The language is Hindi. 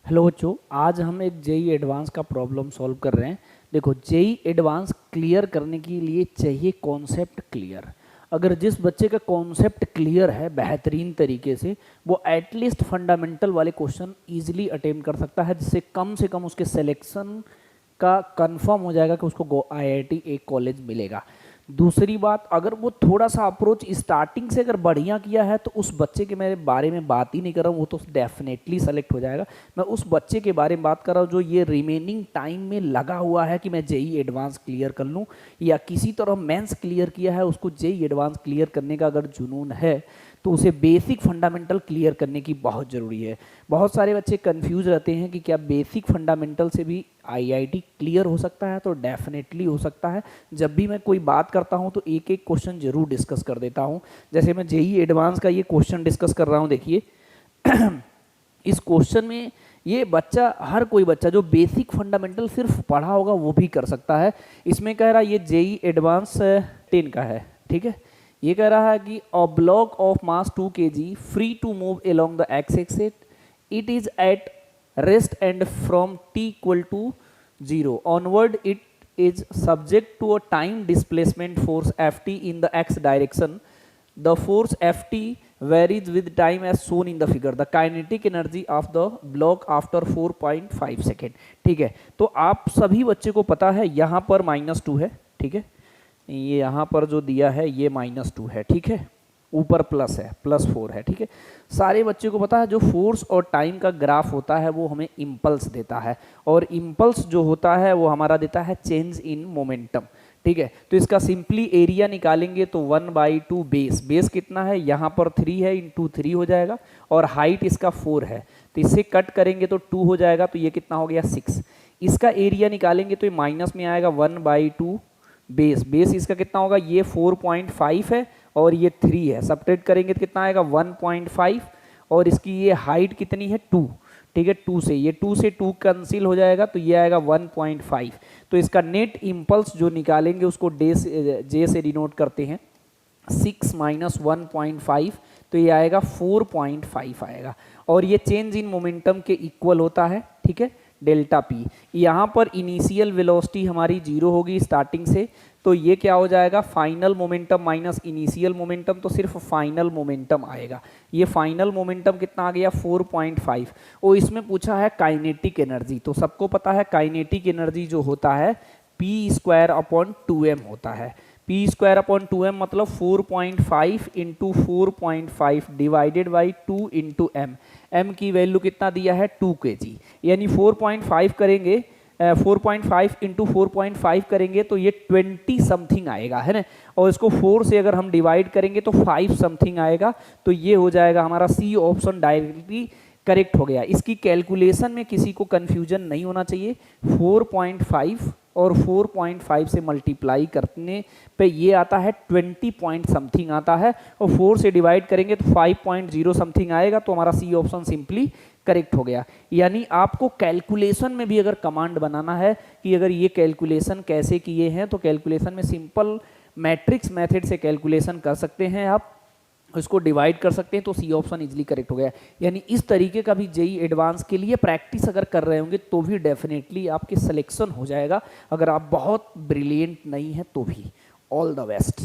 हेलो बच्चों, आज हम एक जेई एडवांस का प्रॉब्लम सॉल्व कर रहे हैं। देखो, जेई एडवांस क्लियर करने के लिए चाहिए कॉन्सेप्ट क्लियर। अगर जिस बच्चे का कॉन्सेप्ट क्लियर है बेहतरीन तरीके वो एटलीस्ट फंडामेंटल वाले क्वेश्चन इजीली अटेम्प्ट कर सकता है, जिससे कम से कम उसके सिलेक्शन का कंफर्म हो जाएगा कि उसको आईआईटी एक कॉलेज मिलेगा। दूसरी बात, अगर वो थोड़ा सा अप्रोच स्टार्टिंग से अगर बढ़िया किया है तो उस बच्चे के मेरे बारे में बात ही नहीं कर रहा हूँ, वो तो डेफिनेटली सेलेक्ट हो जाएगा। मैं उस बच्चे के बारे में बात कर रहा हूँ जो ये रिमेनिंग टाइम में लगा हुआ है कि मैं जेई एडवांस क्लियर कर लूँ, या किसी तरह मेंस क्लियर किया है, उसको जेई एडवांस क्लियर करने का अगर जुनून है तो उसे बेसिक फंडामेंटल क्लियर करने की बहुत ज़रूरी है। बहुत सारे बच्चे कंफ्यूज रहते हैं कि क्या बेसिक फंडामेंटल से भी आईआईटी क्लियर हो सकता है। तो डेफिनेटली हो सकता है। जब भी मैं कोई बात करता हूं तो एक एक क्वेश्चन जरूर डिस्कस कर देता हूं। जैसे मैं जेई एडवांस का ये क्वेश्चन डिस्कस कर रहा हूं, देखिए इस क्वेश्चन में ये बच्चा, हर कोई बच्चा जो बेसिक फंडामेंटल सिर्फ पढ़ा होगा वो भी कर सकता है। इसमें कह रहा है ये जेई एडवांस 10 का है, ठीक है। ये कह रहा है कि a block of mass 2 kg free to move along the X axis, it is at rest and from t equal to 0 onward it is subject to a time displacement force ft in the x direction. The force ft varies with time as shown in the figure. The kinetic energy of the block after 4.5 second. ठीक है, तो आप सभी बच्चे को पता है यहाँ पर -2 है, ठीक है। ये यहाँ पर जो दिया है ये -2 है, ठीक है। ऊपर प्लस है, +4 है, ठीक है। सारे बच्चे को पता है जो फोर्स और टाइम का ग्राफ होता है वो हमें इम्पल्स देता है, और इम्पल्स जो होता है वो हमारा देता है चेंज इन मोमेंटम, ठीक है। तो इसका सिंपली एरिया निकालेंगे तो 1/2 बेस कितना है, यहाँ पर 3 है, इंटू 3 हो जाएगा, और हाइट इसका 4 है, तो इसे कट करेंगे तो 2 हो जाएगा, तो ये कितना हो गया 6। इसका एरिया निकालेंगे तो ये माइनस में आएगा 1/2 बेस इसका कितना होगा, ये 4.5 है और ये 3 है, सब्ट्रैक्ट करेंगे तो कितना आएगा 1.5, और इसकी ये हाइट कितनी है 2, ठीक है। 2 से ये 2 से 2 कैंसिल हो जाएगा तो ये आएगा 1.5। तो इसका नेट इम्पल्स जो निकालेंगे उसको जे से डिनोट करते हैं, 6 - 1.5, तो ये आएगा 4.5 आएगा, और ये चेंज इन मोमेंटम के इक्वल होता है, ठीक है, डेल्टा पी। यहाँ पर इनिशियल वेलोसिटी हमारी 0 होगी स्टार्टिंग से, तो ये क्या हो जाएगा final momentum minus initial momentum, तो सिर्फ फाइनल मोमेंटम आएगा। ये फाइनल मोमेंटम कितना आ गया 4.5। और इसमें पूछा है काइनेटिक एनर्जी, तो सबको पता है काइनेटिक एनर्जी जो होता है p²/2m होता है। p²/2m मतलब 4.5 × 4.5 डिवाइडेड बाई 2 × m। m की वैल्यू कितना दिया है 2 kg, यानी 4.5 करेंगे, 4.5 × 4.5 करेंगे तो ये 20 समथिंग आएगा, है ना। और इसको 4 से अगर हम डिवाइड करेंगे तो 5 समथिंग आएगा, तो ये हो जाएगा हमारा सी ऑप्शन डायरेक्टली करेक्ट हो गया। इसकी कैलकुलेशन में किसी को कंफ्यूजन नहीं होना चाहिए। 4.5 और 4.5 से मल्टीप्लाई करने पे ये आता है 20 पॉइंट समथिंग आता है, और 4 से डिवाइड करेंगे तो 5.0 समथिंग आएगा, तो हमारा सी ऑप्शन सिंपली करेक्ट हो गया। यानी आपको कैलकुलेशन में भी अगर कमांड बनाना है कि अगर ये कैलकुलेशन कैसे किए हैं, तो कैलकुलेशन में सिंपल मैट्रिक्स मेथड से कैलकुलेशन कर सकते हैं, आप इसको डिवाइड कर सकते हैं, तो सी ऑप्शन इजीली करेक्ट हो गया। यानी इस तरीके का भी जेई एडवांस के लिए प्रैक्टिस अगर कर रहे होंगे तो भी डेफिनेटली आपके सिलेक्शन हो जाएगा, अगर आप बहुत ब्रिलियंट नहीं है तो भी। All the best.